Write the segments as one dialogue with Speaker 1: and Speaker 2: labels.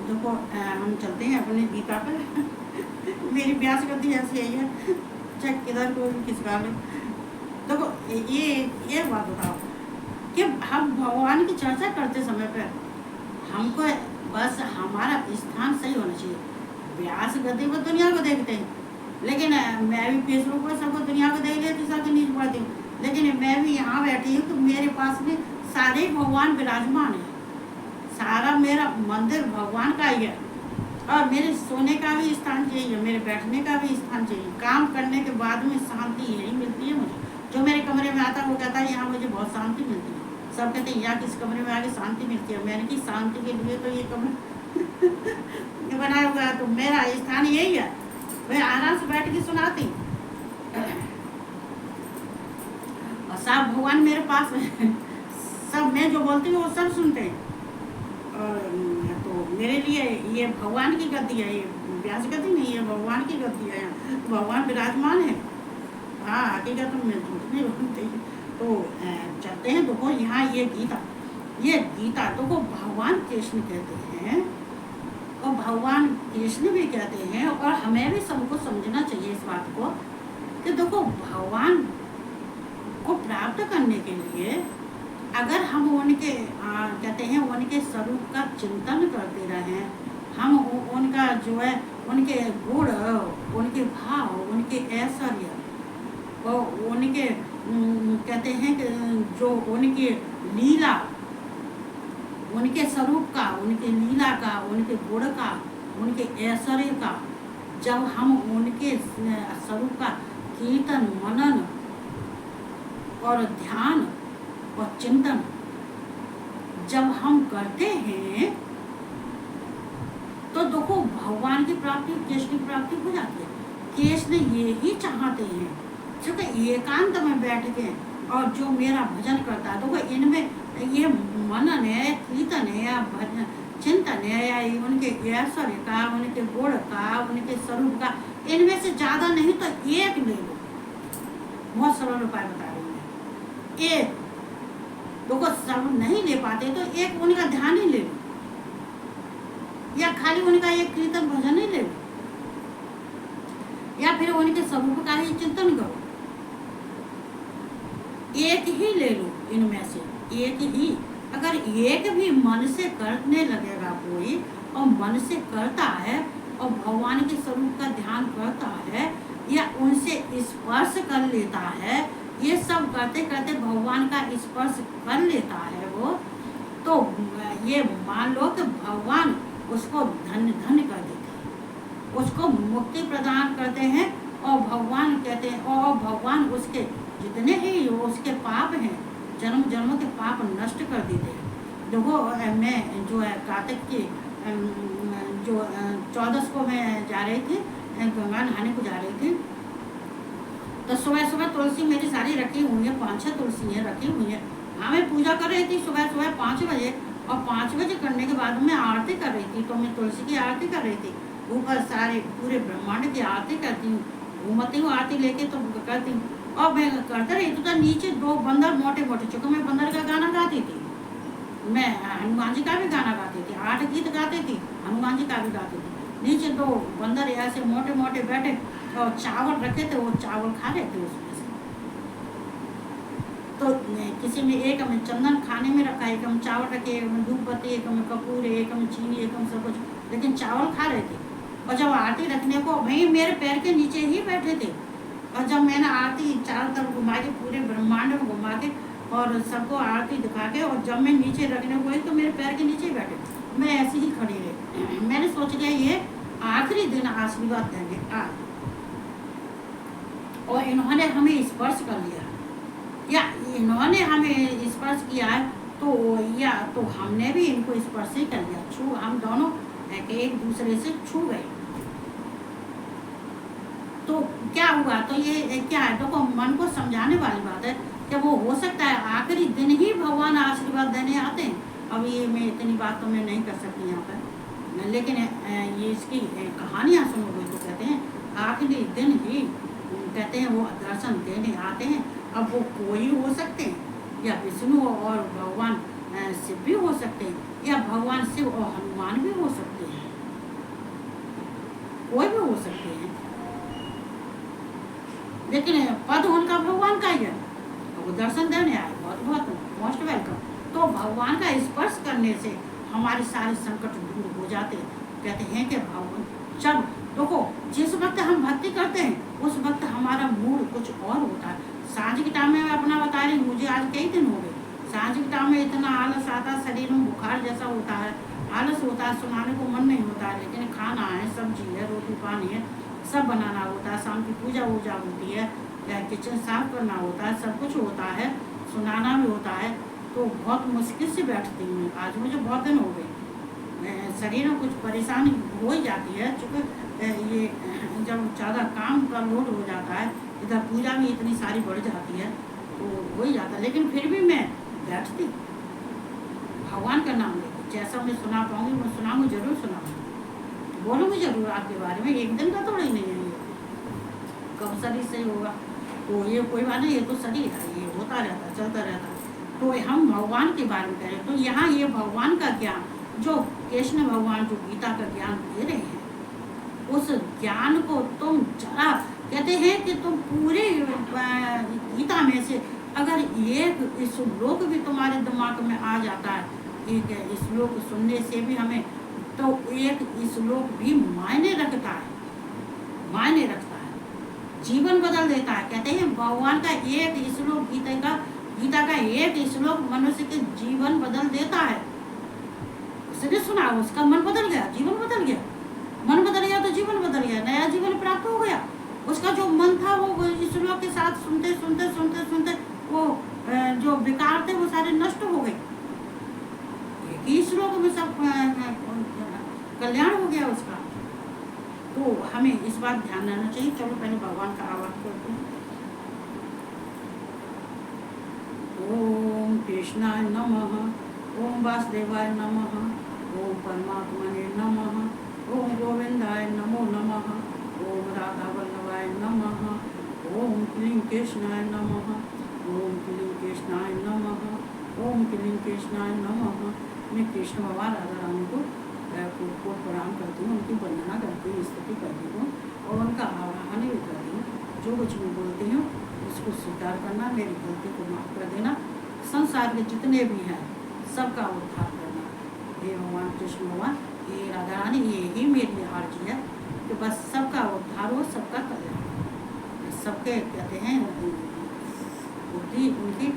Speaker 1: देखो हम चलते हैं अपने गीता पर। मेरी ब्यास गति ऐसी आई है, चाहे किधर को भी खिसका लो। देखो ये बात बताओ कि हम भगवान की चर्चा करते समय पर हमको बस हमारा स्थान सही होना चाहिए। व्यास गति को दुनिया को देखते हैं, लेकिन मैं भी फेसबुक पर सबको दुनिया को देख लेती, सबकी न्यूज पढ़ती हूँ, लेकिन मैं भी यहाँ बैठी हूँ तो मेरे पास में सारे भगवान विराजमान है। सारा मेरा मंदिर भगवान का ही है, और मेरे सोने का भी स्थान चाहिए, मेरे बैठने का भी स्थान चाहिए। काम करने के बाद में शांति यही मिलती है मुझे। जो मेरे कमरे में आता है वो कहता है यहाँ मुझे बहुत शांति मिलती है। सब कहते हैं यहाँ किस कमरे में आके शांति मिलती है। मैंने की शांति के लिए तो ये कमरा बनाया हुआ है, तो मेरा स्थान यही है। मैं आराम से बैठ के सुनाती और सब भगवान मेरे पास में। सब मैं जो बोलती हूँ वो सब सुनते हैं। और तो मेरे लिए ये भगवान की गति है, ये व्यास गति नहीं है, भगवान की गति है। भगवान विराजमान है। हाँ, हकीकत में झूठ नहीं बोलते। तो चलते हैं। देखो यहाँ ये गीता देखो भगवान कृष्ण कहते हैं, और भगवान कृष्ण भी कहते हैं, और हमें भी सबको समझना चाहिए इस बात को कि देखो भगवान को प्राप्त करने के लिए अगर हम उनके कहते हैं उनके स्वरूप का चिंतन करते रहें, हम उनका जो है उनके गुण, उनके भाव, उनके ऐश्वर्य और उनके कहते हैं कि जो उनकी लीला, उनके स्वरूप का, उनके लीला का, उनके गुण का, उनके ऐश्वर्य का, जब हम उनके स्वरूप का कीर्तन, मनन और ध्यान और चिंतन जब हम करते हैं तो देखो भगवान की प्राप्ति, कृष्ण की प्राप्ति हो जाती है। कृष्ण ये ही चाहते हैं क्योंकि एकांत में बैठ के और जो मेरा भजन करता है, देखो इनमें ये मनन है, कीर्तन है, या भजन चिंतन है, या उनके ऐश्वर्य का, उनके गुण का, उनके स्वरूप का, इनमें से ज्यादा नहीं तो एक ले लो। बहुत सरल उपाय बता रही हूँ। एक देखो सब नहीं ले पाते तो एक उनका ध्यान ही ले लो, या खाली उनका एक कीर्तन भजन ही ले लो, या फिर उनके स्वरूप का ही चिंतन करो। एक ही ले लो इनमें से, एक ही। अगर एक भी मन से करने लगेगा कोई, और मन से करता है और भगवान के स्वरूप का ध्यान करता है, या उनसे स्पर्श कर लेता है, ये सब करते करते भगवान का स्पर्श कर लेता है वो, तो ये मान लो कि भगवान उसको धन्य धन्य कर देते हैं, उसको मुक्ति प्रदान करते हैं। और भगवान कहते हैं, और भगवान उसके जितने ही उसके पाप हैं, जन्म जन्मों के पाप नष्ट कर देते हैं। देखो मैं जो है कार्तिक की जो 14 को मैं जा रही थी, गंगा नहाने को जा रही थी, तो सुबह सुबह तुलसी मेरी सारी रखी हुई है, 5-6 तुलसी रखी हुई है। हाँ, मैं पूजा कर रही थी सुबह सुबह 5 बजे, और 5 बजे करने के बाद मैं आरती कर रही थी। तो मैं तुलसी की आरती कर रही थी, ऊपर सारे पूरे ब्रह्मांड की आरती करती हूँ, घूमती हूँ आरती लेके तो करती हूँ। और मैं करते रही तो नीचे 2 बंदर मोटे मोटे, चूँकि मैं बंदर का गाना गाती थी, मैं हनुमान जी का भी गाना गाती थी, 8 गीत गाती थी, हनुमान जी का भी गाती थी। नीचे 2 बंदर ऐसे मोटे मोटे बैठे और चावल रखे थे, वो चावल खा रहे थे उसमें से। तो किसी में एक में चंदन खाने में रखा, एक में चावल रखे, एक में धूप बत्ती, एक में कपूर, एक में चीनी, एक में सब कुछ, लेकिन चावल खा रहे थे। और जब आरती रखने को भाई मेरे पैर के नीचे ही बैठे थे, और जब मैंने आरती चारों तरफ घुमा के, पूरे ब्रह्मांड में घुमा के और सबको आरती दिखा के, और जब मैं नीचे रखने को गई तो मेरे पैर के नीचे बैठे, मैं ऐसे ही खड़ी रही। मैंने सोच लिया ये आखिरी दिन आशीर्वाद देंगे आज, और इन्होंने हमें स्पर्श कर लिया, या इन्होंने हमें स्पर्श किया है, तो या तो हमने भी इनको स्पर्श ही कर लिया, छू, हम दोनों एक दूसरे से छू गए। तो क्या हुआ, तो ये क्या है, देखो मन को समझाने वाली बात है कि वो हो सकता है आखिरी दिन ही भगवान आशीर्वाद देने आते हैं। अब ये मैं इतनी बात तो मैं नहीं कर सकती यहाँ पर, लेकिन ये इसकी कहानियाँ सुनोगे तो कहते हैं आखिरी दिन ही कहते हैं वो दर्शन देने आते हैं। अब वो कोई हो सकते हैं, या विष्णु और भगवान शिव भी हो सकते हैं, या भगवान शिव और हनुमान भी हो सकते हैं, कोई भी हो सकते हैं, लेकिन पद उनका भगवान का ही है, वो दर्शन देने आए, बहुत बहुत मोस्ट वेलकम। तो भगवान का स्पर्श करने से हमारे सारे संकट दूर हो जाते हैं। कहते हैं कि भगवान जब देखो जिस वक्त हम भक्ति करते हैं उस वक्त हमारा मूड कुछ और होता है। सांझ के टाइम में अपना बता रही, मुझे आज कई दिन हो गए, सांझ के टाइम में इतना आलस आता है, शरीर में बुखार जैसा होता है, आलस होता है, सुनाने को मन नहीं होता है, लेकिन खाना है, सब्जी है, रोटी पानी है, सब बनाना होता है, शाम की पूजा वूजा होती है, किचन साफ करना होता है, सब कुछ होता है, सुनाना भी होता है, तो बहुत मुश्किल से बैठती हूँ। आज मुझे बहुत दिन हो गए, शरीर में कुछ परेशानी हो ही जाती है, चूँकि ये जब ज़्यादा काम का लोड हो जाता है, इधर पूजा भी इतनी सारी बढ़ जाती है, तो हो ही जाता है, लेकिन फिर भी मैं बैठती भगवान का नाम लेती, जैसा मैं सुना पाऊँगी मैं सुनाऊँगी, जरूर सुनाऊँगी, बोलूँगी जरूर आपके बारे में, एक दिन का थोड़ा ही नहीं है ये, कब शरीर से होगा, तो ये कोई बात नहीं, ये तो शरीर है, ये होता रहता, चलता रहता। तो हम भगवान के बारे में कह रहे हैं, तो यहाँ ये भगवान का ज्ञान जो कृष्ण भगवान जो गीता का ज्ञान दे रहे हैं, उस ज्ञान को तुम जरा कहते हैं कि तुम पूरे गीता में से अगर एक श्लोक भी तुम्हारे दिमाग में आ जाता है, एक श्लोक सुनने से भी हमें, तो एक श्लोक भी मायने रखता है, मायने रखता है, जीवन बदल देता है। कहते हैं भगवान का एक श्लोक, गीता का एक श्लोक मनुष्य के जीवन बदल देता है। उसने सुना, उसका मन बदल गया, जीवन बदल गया, मन बदल गया तो जीवन बदल गया, नया जीवन प्राप्त हो गया। उसका जो मन था वो ईश्वर के साथ सुनते सुनते सुनते सुनते वो जो विकार थे वो सारे नष्ट हो गए, ईश्वर में सब कल्याण हो गया उसका। तो हमें इस बात ध्यान रहना चाहिए। चलो पहले भगवान का आवाहन करते हैं। ओम कृष्णाय नमः, ओम वासुदेवाय नमः, ओम परमात्मने नमः, ओम गोविंदाय नमो नमः, ओम राधा वल्लभाय नमः, ओम क्लीं कृष्णाय नमः, ओम क्लीं कृष्णाय नमः, ओम क्लीं कृष्णाय नमः। मैं कृष्ण भगवान राधा रानी को प्रणाम करती हूँ, उनकी वंदना करती हूँ, स्तुति करती हूँ और उनका आवाहन भी करती हूँ। जो कुछ मैं बोलती हूँ उसको स्वीकार करना, मेरी गलती को माफ़ कर देना, संसार के जितने भी हैं सबका उद्धार करना। हे भगवान कृष्ण भगवान, ये राधा रानी, ये ही मेरी आरज़ू है कि बस सबका उद्धार हो, सबका कल्याण, सबके कहते हैं बुद्धि उनकी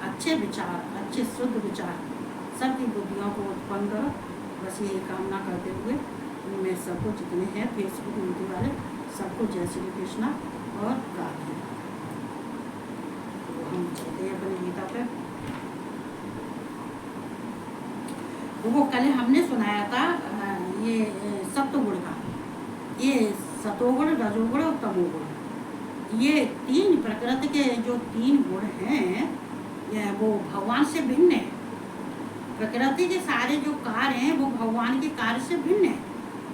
Speaker 1: अच्छे विचार, अच्छे शुद्ध विचार, सबकी बुद्धियों को उत्पन्न करो। बस यही कामना करते हुए मैं सबको जितने हैं फेसबुक यूट्यूब वाले सबको जय श्री कृष्णा और राधे। तो हम चलते हैं अपनी गीता पे। वो कल हमने सुनाया था ये सत्वगुण का, ये सतोगुण, रजोगुण और तमोगुण, ये तीन प्रकृति के जो तीन गुण हैं वो भगवान से भिन्न है। प्रकृति के सारे जो कार्य हैं वो भगवान के कार्य से भिन्न है,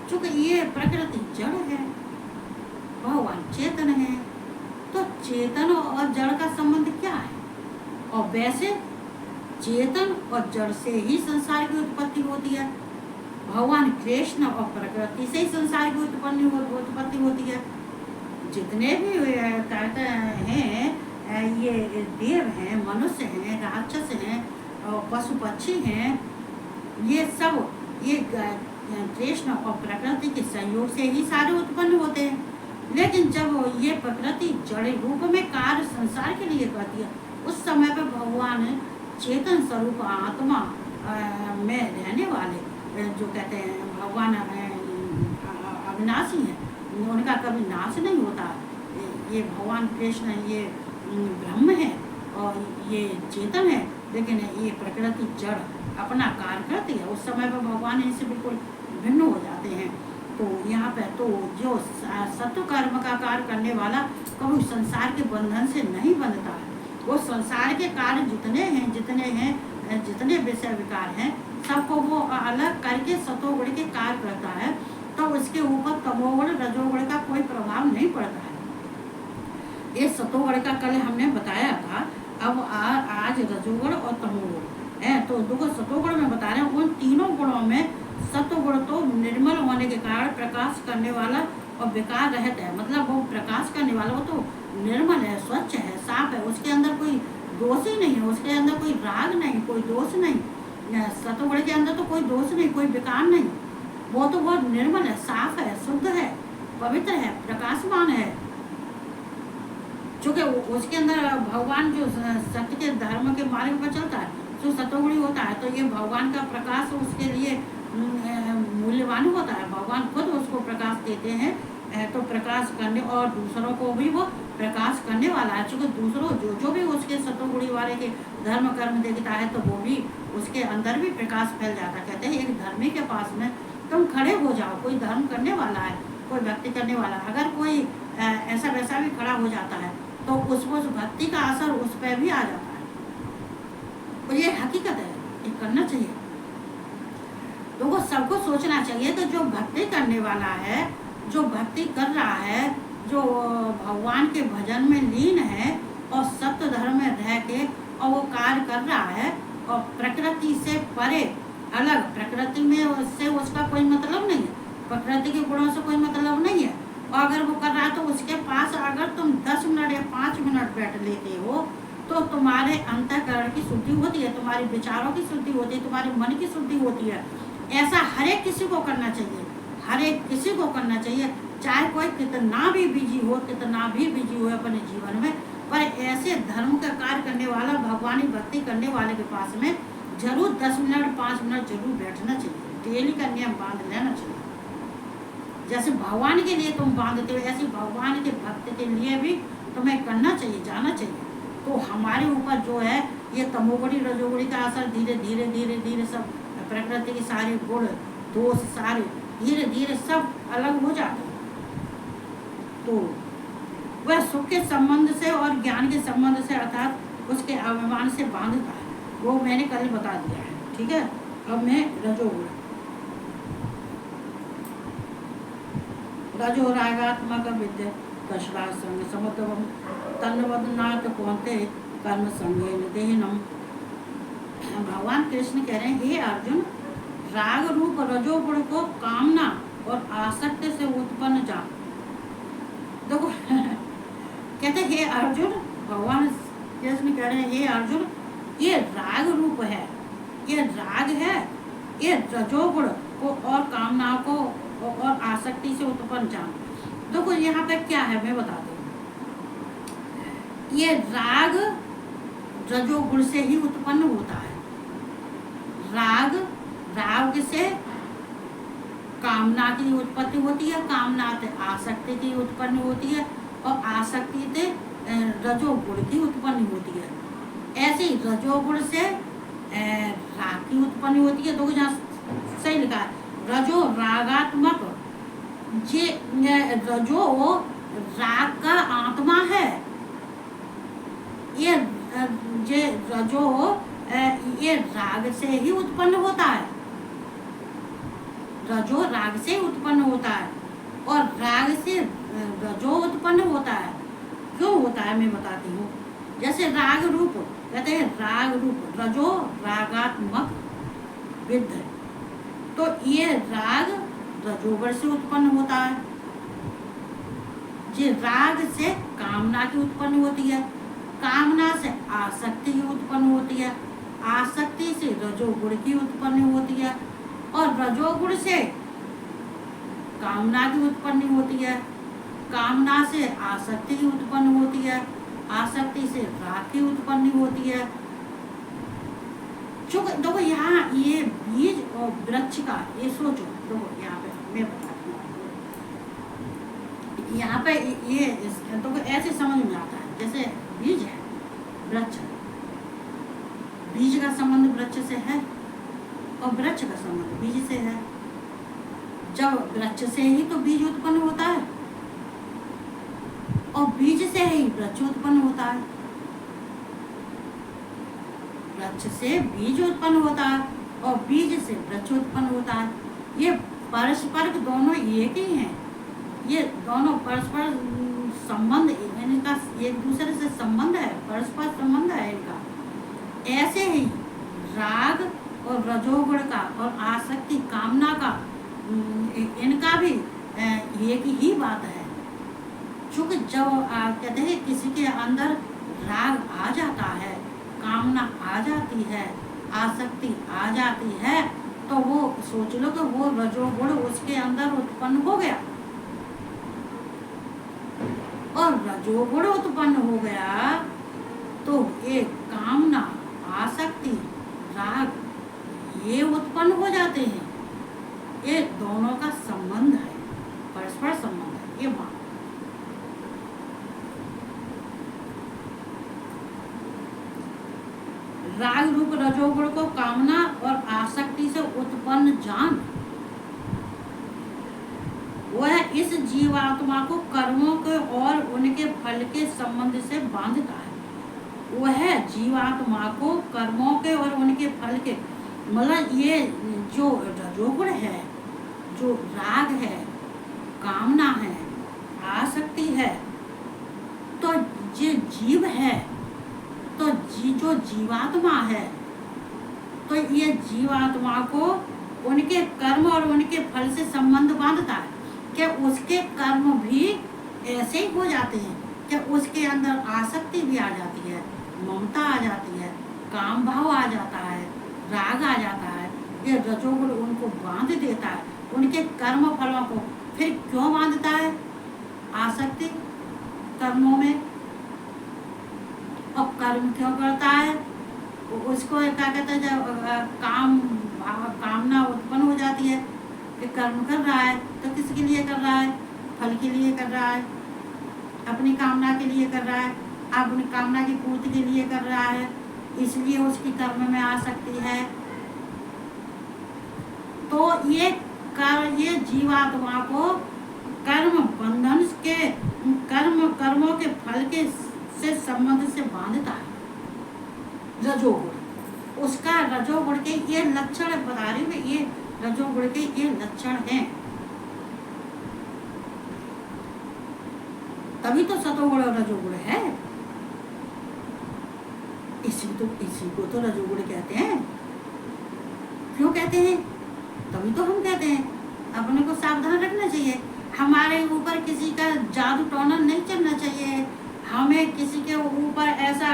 Speaker 1: क्योंकि ये प्रकृति जड़ है, भगवान चेतन है। तो चेतन और जड़ का संबंध क्या है? और वैसे चेतन और जड़ से ही संसार की उत्पत्ति होती है। भगवान कृष्ण और प्रकृति से ही संसार की उत्पत्ति होती है। जितने भी कहते हैं ये देव हैं, मनुष्य हैं, राक्षस हैं और पशु पक्षी हैं, ये सब ये कृष्ण और प्रकृति के सहयोग से ही सारे उत्पन्न होते हैं। लेकिन जब ये प्रकृति जड़ रूप में कार्य संसार के लिए करती है, उस समय पर भगवान चेतन स्वरूप आत्मा में रहने वाले जो कहते हैं भगवान अविनाशी हैं, उनका कभी नाश नहीं होता। ये भगवान कृष्ण ये ब्रह्म है और ये चेतन है, लेकिन ये प्रकृति जड़ अपना कार्य करती है। उस समय पर भगवान इनसे बिल्कुल भिन्न हो जाते हैं। तो यहाँ पे तो जो सत्व कर्म का कार्य करने वाला कभी संसार के बंधन से नहीं बंधता है। वो संसार के कार्य जितने विषय विकार हैं सबको वो अलग करके सतोगुण के कार्य करता है, तो उसके ऊपर तमोगुण रजोगुण का कोई प्रभाव नहीं पड़ता है। ये सतोगुण का कल हमने बताया था। अब आज रजोगुण और तमोगुण, है। तो देखो सतोगुण में बता रहे हैं, उन तीनों गुणों में सतोगुण तो निर्मल होने के कारण प्रकाश करने वाला और विकार रहित है। मतलब वो प्रकाश करने वाला, वो तो निर्मल है, स्वच्छ है, साफ है, उसके अंदर कोई दोष ही नहीं है, उसके अंदर कोई राग नहीं, कोई दोष नहीं। सतोगुण के अंदर तो कोई दोष नहीं, कोई विकार नहीं, वो तो बहुत निर्मल है, साफ है, शुद्ध है, पवित्र है, प्रकाशमान है। क्योंकि उसके अंदर भगवान जो सत्य के धर्म के मार्ग पर चलता है जो सतोगुणी होता है, तो ये भगवान का प्रकाश उसके लिए मूल्यवान होता है। भगवान खुद उसको प्रकाश देते हैं, तो प्रकाश करने और दूसरों को भी वो प्रकाश करने वाला है। क्योंकि दूसरों जो भी उसके सतोगुणी वाले के धर्म कर्म देखता है तो वो भी उसके अंदर भी प्रकाश फैल जाता है। कहते हैं एक धर्मी के पास में तुम खड़े हो जाओ, कोई धर्म करने वाला है, कोई भक्ति करने वाला, अगर कोई ऐसा वैसा भी खड़ा हो जाता है तो उस भक्ति का असर उस पर भी आ जाता है। तो ये हकीकत है, ये करना चाहिए। तो वो सबको सोचना चाहिए कि जो भक्ति करने वाला है, जो भक्ति कर रहा है, जो भगवान के भजन में लीन है और सत्य धर्म में रह के और वो कार्य कर रहा है और प्रकृति से परे अलग, प्रकृति में उससे उसका कोई मतलब नहीं है, प्रकृति के गुणों से कोई मतलब नहीं है, और अगर वो कर रहा है तो उसके पास अगर तुम 10 मिनट या 5 मिनट बैठ लेते हो तो तुम्हारे अंतःकरण की शुद्धि होती है, तुम्हारे विचारों की शुद्धि होती है, तुम्हारे मन की शुद्धि होती है। ऐसा हर एक किसी को करना चाहिए, हर एक किसी को करना चाहिए, चाहे कोई कितना भी बिजी हो, कितना भी बिजी हो अपने जीवन में, पर ऐसे धर्म का कार्य करने वाला, भगवानी भक्ति करने वाले के पास में जरूर 10 मिनट 5 मिनट जरूर बैठना चाहिए। डेली का नियम बांध लेना चाहिए। जैसे भगवान के लिए तुम बांधते हो, ऐसे भगवान के भक्त के लिए भी तुम्हें करना चाहिए, जाना चाहिए। तो हमारे ऊपर जो है ये तमोगुणी रजोगुणी का असर धीरे धीरे धीरे धीरे सब प्रकृति के सारे गुण दोष सारे धीरे धीरे सब अलग हो जाते हैं। तो वह सुख के संबंध से और ज्ञान के संबंध से अर्थात उसके अभिमान से बांधता है, वो मैंने कल बता दिया है। ठीक है, अब मैं रजोगुण रजो रागात्मक विद्य कशरा संग समुद्रम तन्वदनाथ कौनते कर्म संगेन देहिनम। भगवान कृष्ण कह रहे हैं, हे अर्जुन, राग रूप रजोगुण को कामना और आसक्ति से उत्पन्न जान। देखो कहते हैं हे अर्जुन, भगवान कृष्ण कह रहे हैं हे अर्जुन, ये राग रूप है, ये राग है, ये रजोगुण को और कामनाओं को और आसक्ति से उत्पन्न जान। देखो यहाँ पे क्या है मैं बता दूं, ये राग रजोगुण से ही उत्पन्न होता है। राग से कामना की उत्पत्ति होती है, कामना से आसक्ति की उत्पन्न होती है और आसक्ति से रजोगुण की उत्पन्न होती है। ऐसे ही रजोगुण से राग की उत्पन्न होती है। तो जहाँ सही लिखा है रजो रागात्मक, जे रजो राग का आत्मा है, ये रजो ये राग से ही उत्पन्न होता है, रजो राग से उत्पन्न होता है और राग से रजो उत्पन्न होता है। क्यों होता है मैं बताती हूँ। जैसे राग रूप कहते हैं, राग रूप रजो रागात्मक विद्ध, तो ये राग रजोगुण से उत्पन्न होता है। ये राग से कामना की उत्पन्न होती है, कामना से आसक्ति की उत्पन्न होती है, आसक्ति से रजोगुण की उत्पन्न होती है और रजोगुण से कामना की उत्पन्न होती है, कामना से आसक्ति की उत्पन्न होती है, आसक्ति से राग की उत्पन्न होती है। देखो यहाँ ये बीज और वृक्ष का ये सोचो, देखो यहाँ पे मैं बताती हूँ, यहाँ पे ये तो ऐसे समझ में आता है। जैसे बीज है, वृक्ष, बीज का संबंध वृक्ष से है और वृक्ष का संबंध बीज से है। जब वृक्ष से ही तो बीज उत्पन्न होता है और बीज से ही वृक्ष उत्पन्न होता है, वृक्ष से बीज उत्पन्न होता है और बीज से वृक्ष उत्पन्न होता है। ये परस्पर दोनों एक ही हैं, ये दोनों परस्पर संबंध, इनका एक दूसरे से संबंध है, परस्पर संबंध है इनका। ऐसे ही राग और रजोगुण का और आसक्ति कामना का इनका भी एक ही बात है। चूंकि जब कहते हैं किसी के अंदर राग आ जाता है, कामना आ जाती है, आसक्ति आ जाती है, तो वो सोच लो कि वो रजोगुण उसके अंदर उत्पन्न हो गया। और रजोगुण उत्पन्न हो गया तो ये कामना, आसक्ति, राग ये उत्पन्न हो जाते हैं। ये दोनों का संबंध है, परस्पर संबंध है। ये बात राग रूप रजोगुण को कामना और आसक्ति से उत्पन्न जान वह इस जीवात्मा को कर्मों के और उनके फल के संबंध से बांधता है। वह जीवात्मा को कर्मों के और उनके फल के, मतलब ये जो रजोगुण है, जो राग है, कामना है, आसक्ति है, तो जो जीव है, तो जो जीवात्मा है, तो ये जीवात्मा को उनके कर्म और उनके फल से संबंध बांधता है। क्या उसके कर्म भी ऐसे ही हो जाते हैं? क्या उसके अंदर आसक्ति भी आ जाती है, ममता आ जाती है, काम भाव आ जाता है, राग आ जाता है? ये रजोगुण उनको बांध देता है, उनके कर्म फलों को। फिर क्यों बांधता है? आसक्ति कर्मों में। और कर्म क्यों करता है? उसको क्या कहते हैं, जब कामना उत्पन्न हो जाती है कि कर्म कर रहा है तो किसके लिए कर रहा है? फल के लिए कर रहा है, अपनी कामना के लिए कर रहा है, अपनी कामना की पूर्ति के लिए कर रहा है, इसलिए उसकी कर्म में आ सकती है। तो ये जीवात्मा को कर्म बंधन के कर्मों के फल के से संबंध से बांधता है रजोगुण। उसका रजोगुण के ये लक्षण बता रही हूँ, ये रजोगुण के ये लक्षण हैं। तभी तो सतोगुण और रजोगुण है। इसी को तो रजोगुण कहते हैं। क्यों कहते हैं? तभी तो हम कहते हैं अपने को सावधान रखना चाहिए। हमारे ऊपर किसी का जादू टोना नहीं चलना चाहिए। हमें किसी के ऊपर ऐसा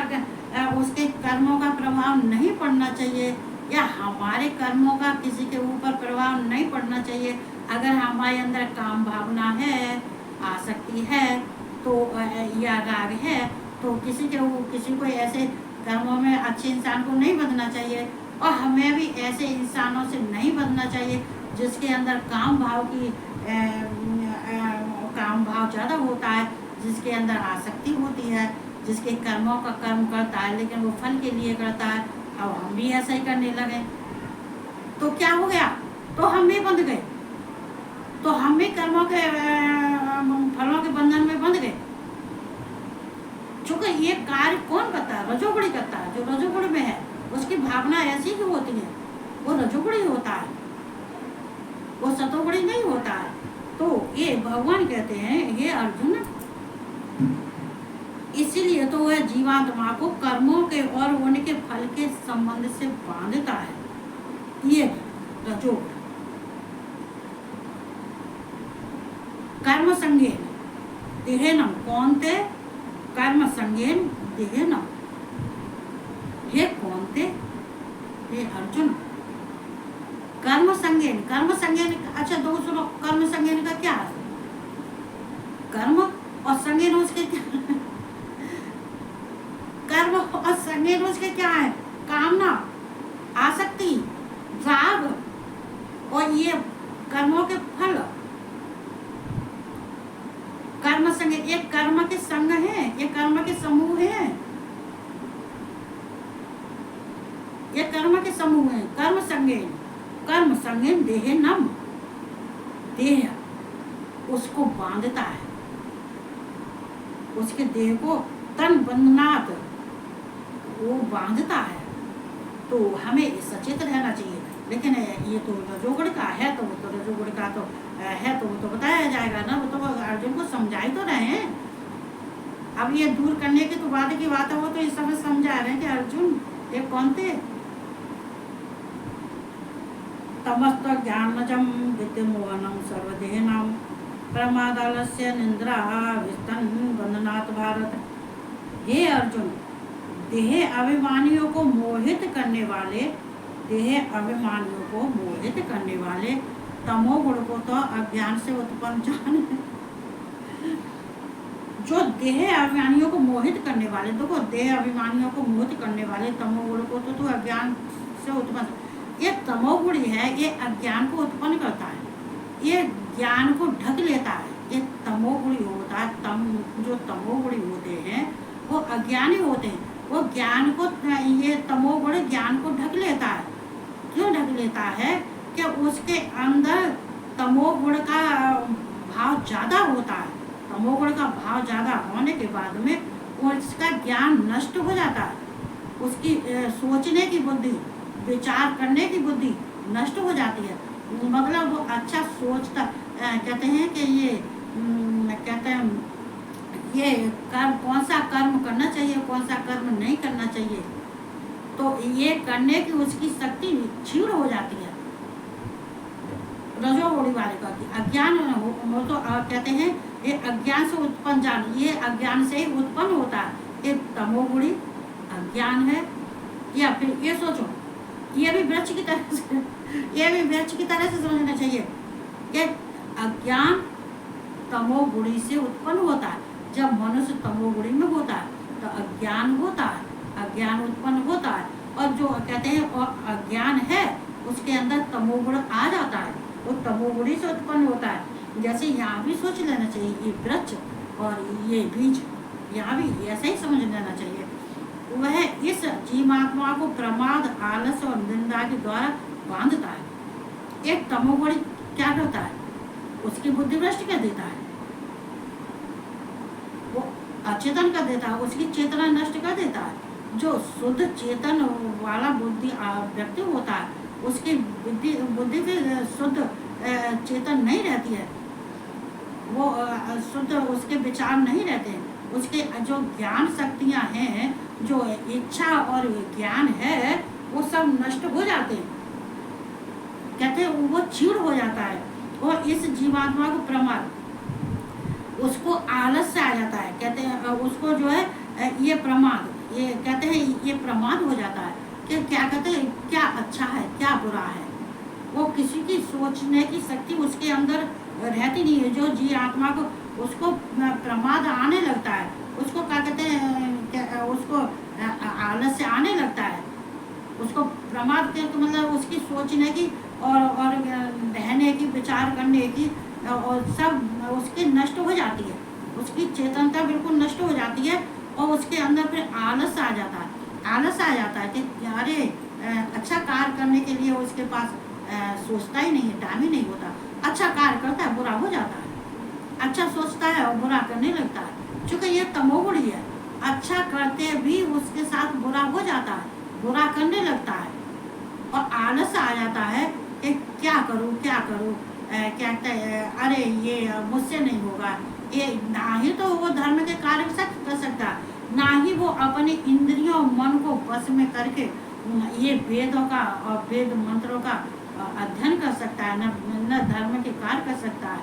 Speaker 1: उसके कर्मों का प्रभाव नहीं पड़ना चाहिए, या हमारे कर्मों का किसी के ऊपर प्रभाव नहीं पड़ना चाहिए। अगर हमारे अंदर काम भावना है, आसक्ति है, तो या राग है, तो किसी को ऐसे कर्मों में अच्छे इंसान को नहीं बदलना चाहिए। और हमें भी ऐसे इंसानों से नहीं बदलना चाहिए जिसके अंदर काम भाव ज़्यादा होता है, जिसके अंदर आसक्ति होती है, जिसके कर्मों का कर्म करता है लेकिन वो फल के लिए करता है। अब हम भी ऐसा ही करने लगे तो क्या हो गया? तो हम भी बंध गए, तो हम भी कर्मों के फलों के बंधन में बंध गए। चूंकि ये कार्य कौन करता है? रजोगुण करता है। जो रजोगुण में है उसकी भावना ऐसी ही होती है, वो रजोगुण ही होता है, वो सतोगुण नहीं होता है। तो ये भगवान कहते हैं, ये अर्जुन, इसीलिए तो वह जीवात्मा को कर्मों के और उनके फल के संबंध से बांधता है। ये रजोगुण। कर्म संगेन देहेनम कौनते, कर्म संगेन देहेनम। हे कौनते, हे अर्जुन, कर्म संगेन। अच्छा दो सुनो, कर्म संगेन का क्या है? कर्म और संगेन उसके क्या कर्म और संगेन उसके क्या है? कामना, आसक्ति, राग, और ये कर्मों के फल। कर्म संग, ये कर्म के संग है, ये कर्म के समूह है, ये कर्म के समूह है। कर्म संगेन देहेनम, देह उसको बांधता है, उसके देह को तन बंधनात् वो बांधता है। तो हमें सचेत रहना चाहिए। लेकिन ये तो रजोगुण का है, तो रजोगुण का तो है, तो वो तो बताया जाएगा ना। वो तो अर्जुन को समझाई तो रहे हैं। अब ये दूर करने की तो बाद की बात है, वो तो इस समय समझा रहे हैं कि अर्जुन ये कौन थे, तमस्त ज्ञानजं विद्यमोहनं सर्वदेहिनां प्रमादालस्य निंद्रा विस्तन बंधनात् भारत। हे अर्जुन, देह अभिमानियों को मोहित करने वाले तमोगुण को तो अज्ञान से उत्पन्न जान, जो देह अभिमानियों को मोहित करने वाले, देखो देह अभिमानियों को मोहित करने वाले तमोगुण को तो अज्ञान से उत्पन्न, ये तमोगुण है, ये अज्ञान को उत्पन्न करता है, ये ज्ञान को ढक लेता है। ये तमोगुणी होता है, जो तमोगुणी होते हैं वो अज्ञानी होते हैं, वो ज्ञान को, ये तमोगुण ज्ञान को ढक लेता है। क्यों ढक लेता है? कि उसके अंदर तमोगुण का भाव ज़्यादा होता है। तमोगुण का भाव ज़्यादा होने के बाद में उसका ज्ञान नष्ट हो जाता है, उसकी सोचने की बुद्धि, विचार करने की बुद्धि नष्ट हो जाती है। मतलब वो अच्छा सोचता, कहते हैं कि ये कर्म, कौन सा कर्म करना चाहिए, कौन सा कर्म नहीं करना चाहिए, तो ये करने की उसकी शक्ति क्षीण हो जाती है। रजोगुणी वाले का अज्ञान हो तो कहते हैं ये अज्ञान से उत्पन्न जान, ये अज्ञान से ही उत्पन्न होता है, ये तमोगुणी अज्ञान है। या फिर ये सोचो, ये भी वृक्ष की तरह से समझना चाहिए कि अज्ञान तमोगुणी से उत्पन्न होता है। जब मनुष्य तमोगुणी में होता है तो अज्ञान होता है, अज्ञान उत्पन्न होता है, और जो कहते हैं और अज्ञान है उसके अंदर तमोगुण आ जाता है, वो तमोगुणी से उत्पन्न होता है। जैसे यहाँ भी सोच लेना चाहिए, ये वृक्ष और ये बीज, यहाँ भी ऐसा ही समझ लेना चाहिए। वह इस जीवात्मा को प्रमाद, आलस और निंदा के द्वारा बांधता है। एक तमोगुणी क्या करता है? उसकी बुद्धि भ्रष्ट कर देता है, वो अचेतन कर देता है, उसकी चेतना नष्ट कर देता है। जो शुद्ध चेतन वाला बुद्धि व्यक्ति होता है, उसकी बुद्धि फिर शुद्ध चेतन नहीं रहती है, वो शुद्ध उसके विचार नहीं रहते हैं, उसके जो ज्ञान शक्तियाँ हैं, जो इच्छा और ज्ञान है, वो सब नष्ट हो जाते हैं। कहते हैं वो क्षीण हो जाता है, और इस जीवात्मा को प्रमाद, उसको आलस से आ जाता है। कहते हैं उसको जो है ये प्रमाद, ये कहते हैं ये प्रमाद हो जाता है कि क्या कहते हैं, क्या अच्छा है क्या बुरा है, वो किसी की सोचने की शक्ति उसके अंदर रहती नहीं है। जो जी आत्मा को, उसको प्रमाद आने लगता है, उसको क्या कहते हैं, उसको आलस से आने लगता है, उसको प्रमाद के तो मतलब उसकी सोचने की और रहने की, विचार करने की और सब उसकी नष्ट हो जाती है, उसकी चेतनता बिल्कुल नष्ट हो जाती है, और उसके अंदर फिर आलस आ जाता है। आलस आ जाता है कि अरे अच्छा कार्य करने के लिए उसके पास सोचता ही नहीं है, टाइम ही नहीं होता। अच्छा कार्य करता है, बुरा हो जाता है, अच्छा सोचता है और बुरा करने लगता है, क्योंकि ये तमोगुणी है। अच्छा करते भी उसके साथ बुरा हो जाता है, बुरा करने लगता है, और आलस आ जाता है कि क्या करूं, क्या कहते हैं, अरे ये मुझसे नहीं होगा, ये ना ही तो वो धर्म के कार्य कर सकता, ना ही वो अपने इंद्रियों मन को वश में करके ये वेदों का और वेद मंत्रों का अध्ययन कर सकता है, न धर्म के कार्य कर सकता है।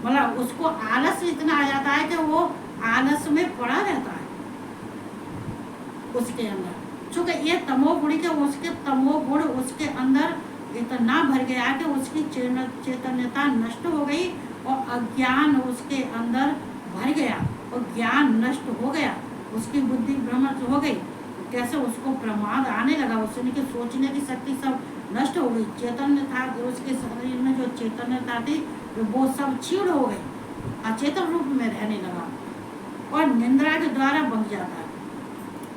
Speaker 1: मतलब उसको आलस इतना आ जाता है कि वो आलस में पड़ा रहता है उसके अंदर, चूँकि ये तमोगुणी के, उसके तमोगुण उसके अंदर इतना भर गया कि उसकी चेतनता नष्ट हो गई, और अज्ञान उसके अंदर भर गया, और ज्ञान नष्ट हो गया, उसकी बुद्धि भ्रमित हो गई। कैसे उसको प्रमाद आने लगा, उसके सोचने की शक्ति सब नष्ट हो गई, चेतनता, उसके शरीर में जो चेतनता थी वो सब क्षीण हो गई, अचेतन रूप में रहने लगा, और निंद्रा के द्वारा बंध जाता है।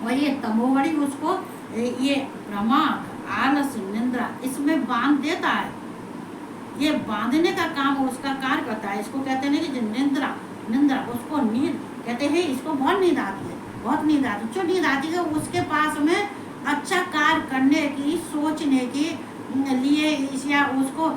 Speaker 1: और ये तमोगुणी उसको ये प्रमाद, आलस, निंद्रा इसमें बांध देता है। ये बांधने का काम उसका कार्य करता है। इसको कहते हैं कि निंद्रा उसको नींद कहते हैं, इसको बहुत नींद आती है, बहुत नींद आती है। जो नींद आती है उसके पास में अच्छा कार्य करने की, सोचने की लिए, या उसको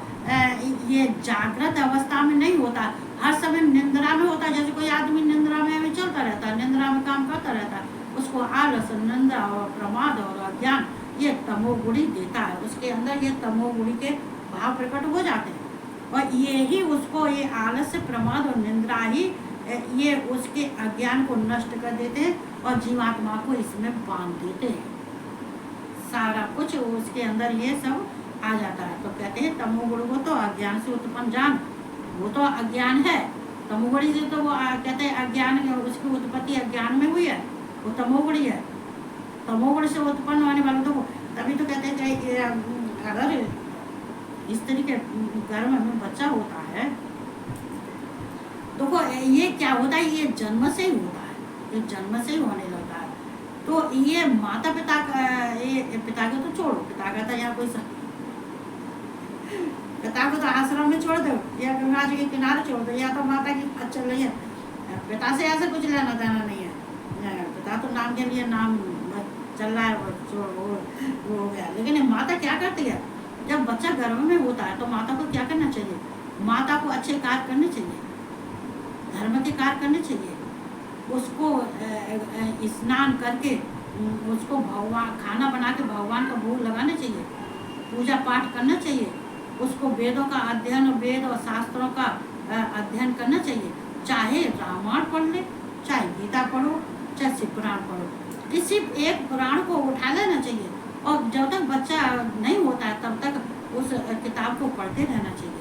Speaker 1: ये जागृत अवस्था में नहीं होता, हर समय निंद्रा में होता है। जैसे कोई आदमी निंद्रा में चलता रहता है, निंद्रा में काम करता रहता है, उसको आलस, निंद्रा और प्रमाद और अज्ञान ये तमोगुणी देता है, उसके अंदर ये तमोगुणी के भाव प्रकट हो जाते हैं और ये ही उसको ये आलस्य, प्रमाद और निंद्रा ही ये उसके अज्ञान को नष्ट कर देते हैं और जीवात्मा को इसमें बांध देते हैं। सारा कुछ उसके अंदर ये सब आ जाता है। तो कहते हैं तमोगुण को तो अज्ञान से उत्पन्न जान, वो तो अज्ञान है। तमोगुणी से तो वो कहते हैं अज्ञान, उसकी उत्पत्ति अज्ञान में हुई है, वो तमोगुणी है। तमोगुण से उत्पन्न होने वाले तो तभी तो कहते हैं कि अगर स्त्री के गर्भ में बच्चा होता है तो वो ये क्या होता है, ये जन्म से ही होता है, ये जन्म से ही होने लगता है। तो ये माता पिता का, ये पिता को तो छोड़ो, पिता का तो यहाँ कोई पिता को तो आश्रम में छोड़ दो या गंगा जी के किनारे छोड़ दो, या तो माता की चल रही है, पिता से ऐसा कुछ लेना देना नहीं है। पिता तो नाम के लिए नाम चल रहा है, वो हो गया। लेकिन माता क्या करती है, जब बच्चा गर्भ में होता है तो माता को क्या करना चाहिए, माता को अच्छे कार्य करने चाहिए, धर्म के कार्य करने चाहिए, उसको स्नान करके उसको भगवान खाना बना के भगवान का भोग लगाना चाहिए, पूजा पाठ करना चाहिए, उसको वेदों का अध्ययन, वेद और शास्त्रों का अध्ययन करना चाहिए। चाहे रामायण पढ़ ले, चाहे गीता पढ़ो, चाहे शिव पुराण पढ़ो, किसी एक पुराण को उठा लेना चाहिए और जब तक बच्चा नहीं होता है तब तक उस किताब को पढ़ते रहना चाहिए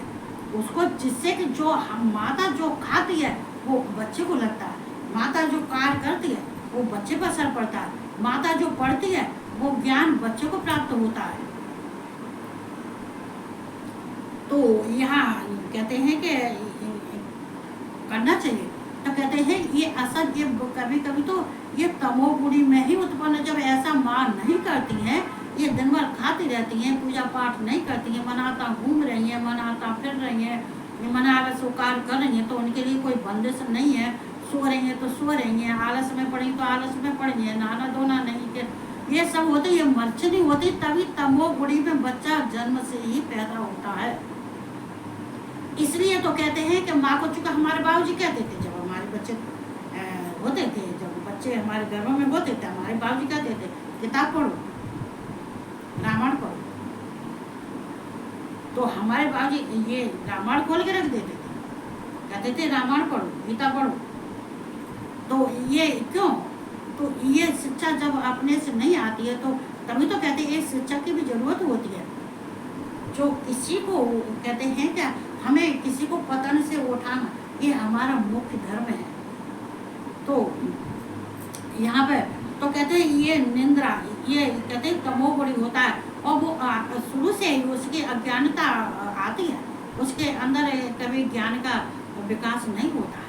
Speaker 1: उसको, जिससे कि जो माता जो खाती है वो बच्चे को लगता है, माता जो कार्य करती है वो बच्चे पर असर पड़ता है, माता जो पढ़ती है वो ज्ञान बच्चे को प्राप्त होता है। तो यहाँ कहते हैं कि करना चाहिए। तो कहते हैं ये असर, ये कभी कभी तो ये तमोगुणी में ही उत्पन्न, जब ऐसा मां नहीं करती हैं, ये दिन भर खाती रहती हैं, पूजा पाठ नहीं करती हैं, मनाता घूम रही हैं, मनाता फिर रही हैं, मनावा स्वीकार कर रही हैं, तो उनके लिए कोई बंदिश नहीं है। सो रही हैं तो सो रही हैं, आलस में पड़ी तो आलस में पड़ रही है, नाना धोना नहीं के ये सब होते, ये मर्चनी होती, तभी तमोगुणी में बच्चा जन्म से ही पैदा होता है। इसलिए तो कहते हैं कि माँ को, चूंकि हमारे बाबूजी कहते थे जब हमारे बच्चे होते थे, जब बच्चे हमारे गर्भ में होते थे, हमारे बाबूजी कहते थे किताब पढ़ो, रामायण पढ़ो। तो हमारे बाबूजी ये रामायण खोल के रख देते थे, कहते थे रामायण पढ़ो, गीता पढ़ो। तो ये क्यों, तो ये शिक्षा जब अपने से नहीं आती है तो तभी तो कहते हैं एक शिक्षा की भी जरूरत होती है। जो किसी को कहते हैं क्या, हमें किसी को पतन से उठाना, ये हमारा मुख्य धर्म है। तो यहाँ पे तो कहते हैं ये निंद्रा, ये कहते हैं तमोगुणी होता है और वो शुरू से ही उसकी अज्ञानता आती है, उसके अंदर कभी ज्ञान का विकास नहीं होता है।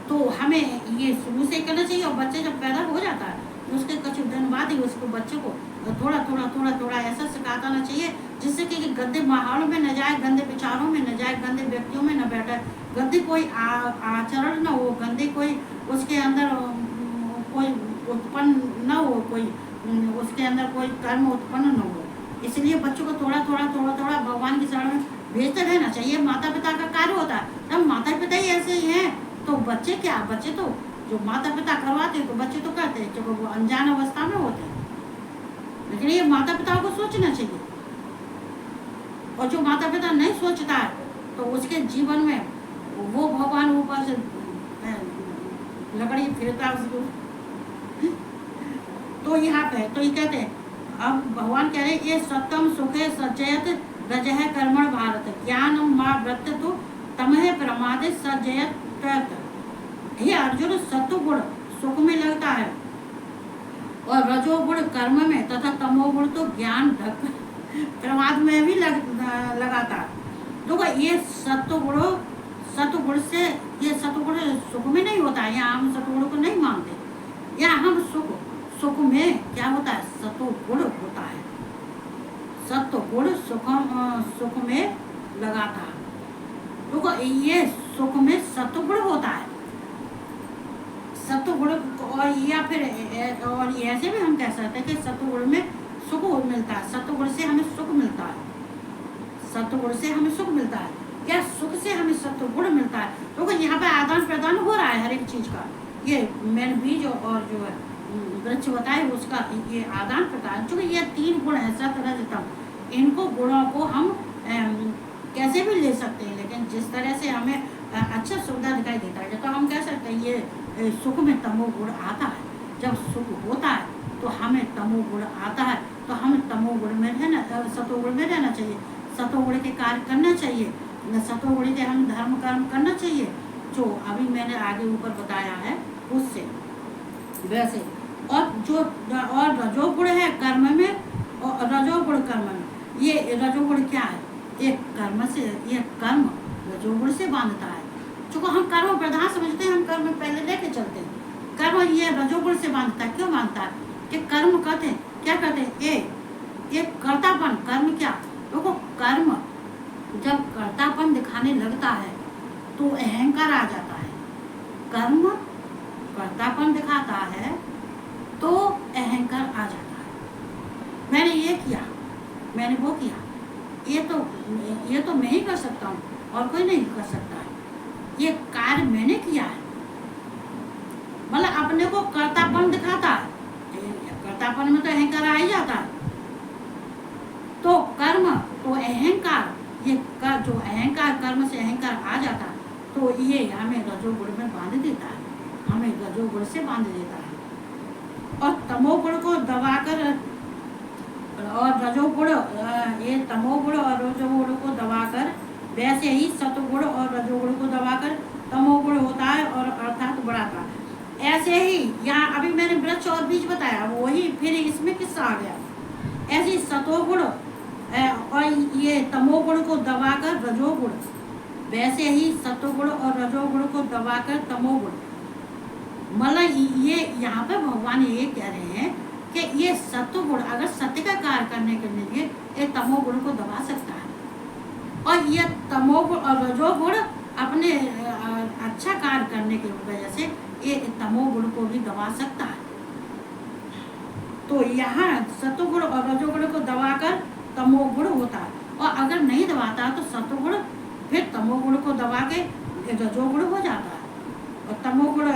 Speaker 1: तो हमें ये शुरू से करना चाहिए और बच्चे जब पैदा हो जाता है तो उसके कुछ दिन बाद ही उसको बच्चे को थोड़ा ऐसा सिखाता आना चाहिए जिससे कि गंदे माहौल में न जाए, गंदे विचारों में न जाए, गंदे व्यक्तियों में न बैठे, गंदे कोई आचरण न हो, गंदे कोई उसके अंदर कोई उत्पन्न न हो, कोई उसके अंदर कोई कर्म उत्पन्न न हो। इसलिए बच्चों को थोड़ा थोड़ा भगवान की शरण में भेजते रहना चाहिए। माता पिता का कार्य होता है, तब माता पिता ही ऐसे ही हैं तो बच्चे क्या, बच्चे तो जो माता पिता करवाते हैं तो बच्चे तो करते हैं, जो वो अनजान अवस्था में होते हैं। लेकिन ये माता पिता को सोचना चाहिए, और जो माता पिता नहीं सोचता है तो उसके जीवन में वो भगवान ऊपर से लकड़ी फिरता उसको। तो यहाँ पे तो ये कहते हैं, अब भगवान कह रहे हैं ये सत्यम सुखे सचेत रजह कर्मण भारत ज्ञान माँ व्रत तो तमह प्रमादे सजयत। हे अर्जुन, सत्वगुण सुख में लगता है और रजोगुण कर्म में तथा तमोगुण तो ज्ञान ढक प्रमाद में भी लगाता है। तो ये सत्वगुण से, ये सत्वगुण सुख में नहीं होता है, यहाँ हम सत्वगुण को नहीं मानते। यहाँ हम सुख में क्या होता है, सत्वगुण होता है, सत्वगुण सुख में लगाता है। तो ये सुख में सत्वगुण होता है, सत्वगुण, और या फिर और ऐसे भी हम कह सकते हैं कि सत्वगुण में सुख मिलता है, सत्वगुण से हमें सुख मिलता है, सत्वगुण से हमें सुख मिलता है, क्या सुख से हमें सत्वगुण मिलता है। तो यहाँ पे आदान प्रदान हो रहा है हर एक चीज का, ये मेन बीज और जो है वृक्ष बताए उसका ये आदान प्रदान, चूंकि ये 3 गुण है सत रज तम, इनको गुणों को हम कैसे भी ले सकते हैं, लेकिन जिस तरह से हमें अच्छा सुविधा दिखाई देता है, तो हम कह सकते हैं ये सुख में तमोगुण आता है। जब सुख होता है तो हमें तमोगुण आता है, तो हमें तमोगुण में रहना, सतोगुण में रहना चाहिए, सतोगुण के कार्य करना चाहिए, सतोगुण के हम धर्म कर्म करना चाहिए, जो अभी मैंने आगे ऊपर बताया है उससे वैसे। और जो और रजोगुण है कर्म में, और रजोगुण कर्म में, ये रजोगुण क्या है, एक कर्म से, ये कर्म रजोगुण से बांधता है। चूँकि हम कर्म प्रधान समझते हैं, हम कर्म पहले लेके चलते हैं, कर्म ये रजोगुण से बांधता है। क्यों बांधता है कि कर्म करते हैं, क्या करते हैं, ये कर्तापन, कर्म क्या, देखो कर्म जब कर्तापन दिखाने लगता है तो अहंकार आ जाता है। कर्म कर्तापन दिखाता है तो अहंकार आ जाता है। मैंने ये किया, मैंने वो किया, ये तो मैं ही कर सकता हूँ और कोई नहीं कर सकता है, ये कार्य मैंने किया है, मतलब अपने को कर्तापन दिखाता है। कर्तापन में तो अहंकार आ ही जाता है। तो कर्म तो अहंकार, ये जो अहंकार, कर्म से अहंकार आ जाता है, तो ये हमें रजोगुण में बांध देता है, हमें रजोगुण से बांध देता है। और तमोगुण को दबाकर, और रजोगुण, ये तमोगुण और रजोगुण को दबाकर, वैसे ही सतोगुण और रजोगुण को दबाकर तमोगुण होता है और अर्थात बढ़ाता है। ऐसे ही यहाँ अभी मैंने वृक्ष और बीज बताया, वही फिर इसमें किस्सा आ गया। ऐसे सतोगुण और ये तमोगुण को दबाकर रजोगुण, वैसे ही सतोगुण और रजोगुण को दबाकर तमोगुण, मतलब ये यहाँ पे भगवान ये कह रहे हैं कि ये सत्वगुण अगर सत्य का कार्य करने के लिए ये तमोगुण को दबा सकता है, और ये तमोगुण और रजोगुण अपने अच्छा कार्य करने की वजह से ये तमोगुण को भी दबा सकता है। तो यहाँ सत्वगुण और रजोगुण को दबाकर तमोगुण होता है, और अगर नहीं दबाता तो सत्वगुण फिर तमोगुण को दबा के रजोगुण हो जाता है, और तमोगुण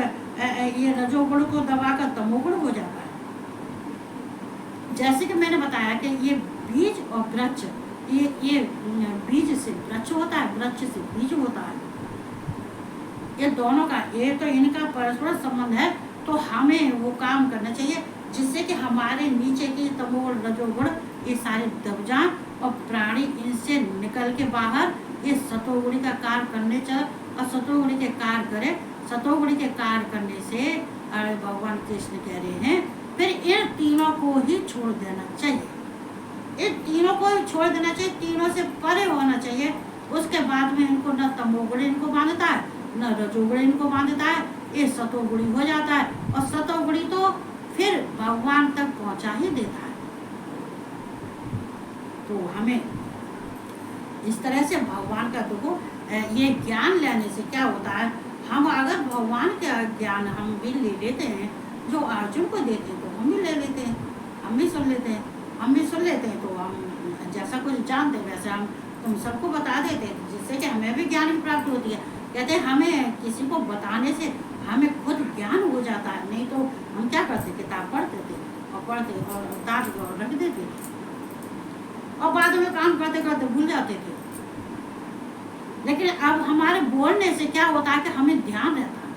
Speaker 1: ये रजोगुण को दबाकर तमोगुण हो जाता है। जैसे कि मैंने बताया कि ये बीज और वृक्ष, ये बीज से वृक्ष होता है, वृक्ष से बीज होता है, ये दोनों का, ये तो इनका परस्पर संबंध है। तो हमें वो काम करना चाहिए जिससे कि हमारे नीचे की तमोगुण रजोगुण ये सारे दब जाएं और प्राणी इनसे निकल के बाहर ये सतोगुणी का कार्य करने चले, और सतोगुणी के कार्य करे। सतोगुणी के कार्य करने से भगवान कृष्ण कह रहे हैं फिर इन तीनों को ही छोड़ देना चाहिए, इन तीनों को ही छोड़ देना चाहिए, तीनों से परे होना चाहिए। उसके बाद में इनको न तमोगुण इनको बांधता है, न रजोगुण इनको बांधता है, ये सतोगुणी हो जाता है, और सतोगुणी तो फिर भगवान तक पहुंचा ही देता है। तो हमें इस तरह से भगवान का देखो, ये ज्ञान लेने से क्या होता है, हम अगर भगवान का ज्ञान हम भी ले लेते हैं, जो अर्जुन को देते हैं तो हम भी ले लेते हैं, हम भी सुन लेते हैं, तो हम जैसा कुछ जानते हैं वैसे हम तुम सबको बता देते हैं, जिससे कि हमें भी ज्ञान की प्राप्ति होती है। कहते हैं हमें किसी को बताने से हमें खुद ज्ञान हो जाता है, नहीं तो हम क्या करते, किताब पढ़ते थे और उतार और रख देते थे, और बाद में काम करते करते भूल जाते थे। लेकिन अब हमारे बोलने से क्या होता है कि हमें ध्यान रहता है,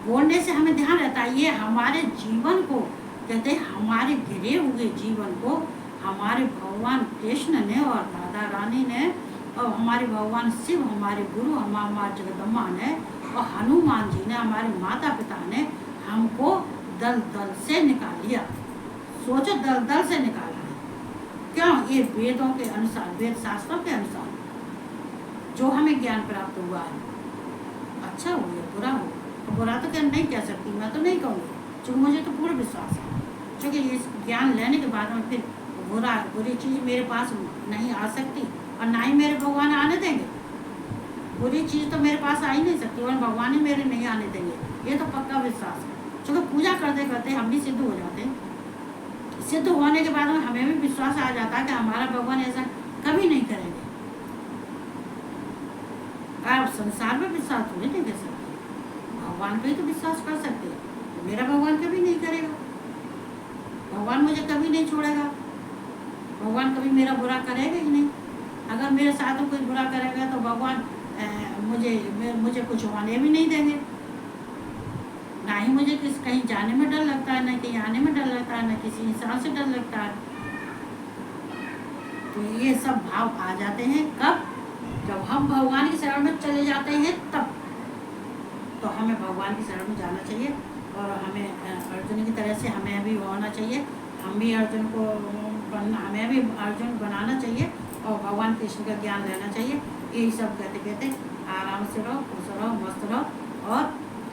Speaker 1: बोलने से हमें ध्यान रहता है। ये हमारे जीवन को, कहते हैं हमारे घिरे हुए जीवन को हमारे भगवान कृष्ण ने और राधा रानी ने और हमारे भगवान शिव, हमारे गुरु, हमारे जगदम्बा ने और हनुमान जी ने, हमारे माता पिता ने हमको दल दल से निकाल लिया। सोचो, दल दल से निकाला है। क्यों? ये वेदों के अनुसार, वेद शास्त्रों के अनुसार जो हमें ज्ञान प्राप्त हुआ है, अच्छा हो या बुरा हो। बुरा तो क्या नहीं कह सकती, मैं तो नहीं कहूँगी, क्योंकि मुझे तो पूरा विश्वास है, क्योंकि इस ज्ञान लेने के बाद में फिर बुरी चीज़ मेरे पास नहीं आ सकती, और ना ही मेरे भगवान आने देंगे। बुरी चीज़ तो मेरे पास आ ही नहीं सकती, और भगवान ही मेरे नहीं आने देंगे, ये तो पक्का विश्वास है। क्योंकि पूजा करते करते हम भी सिद्ध हो जाते हैं। सिद्ध होने के बाद में हमें भी विश्वास आ जाता है कि हमारा भगवान ऐसा कभी नहीं करेंगे। आप संसार में विश्वास थोड़ी नहीं कर सकते, भगवान पे ही तो विश्वास कर सकते हैं। मेरा भगवान कभी नहीं करेगा। भगवान मुझे कभी नहीं छोड़ेगा। भगवान कभी मेरा बुरा करेगा ही नहीं। अगर मेरे साथ में कोई बुरा करेगा तो भगवान मुझे कुछ होने भी नहीं देंगे। ना ही मुझे कहीं जाने में डर लगता है, ना कहीं आने में डर लगता है, ना किसी इंसान से डर लगता है। तो ये सब भाव आ जाते हैं कब? जब हम भगवान की शरण में चले जाते हैं तब। तो हमें भगवान की शरण में जाना चाहिए और हमें अर्जुन की तरह से हमें भी होना चाहिए। हमें भी अर्जुन बनाना चाहिए और भगवान कृष्ण का ज्ञान लेना चाहिए। यही सब कहते कहते आराम से रहो, खुश रहो, मस्त रहो और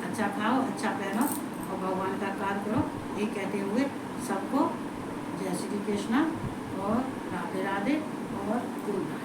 Speaker 1: अच्छा खाओ, अच्छा पहनो और भगवान का कार्य करो। ये कहते हुए सबको जय श्री कृष्णा और राधे राधे और गुड नाइट।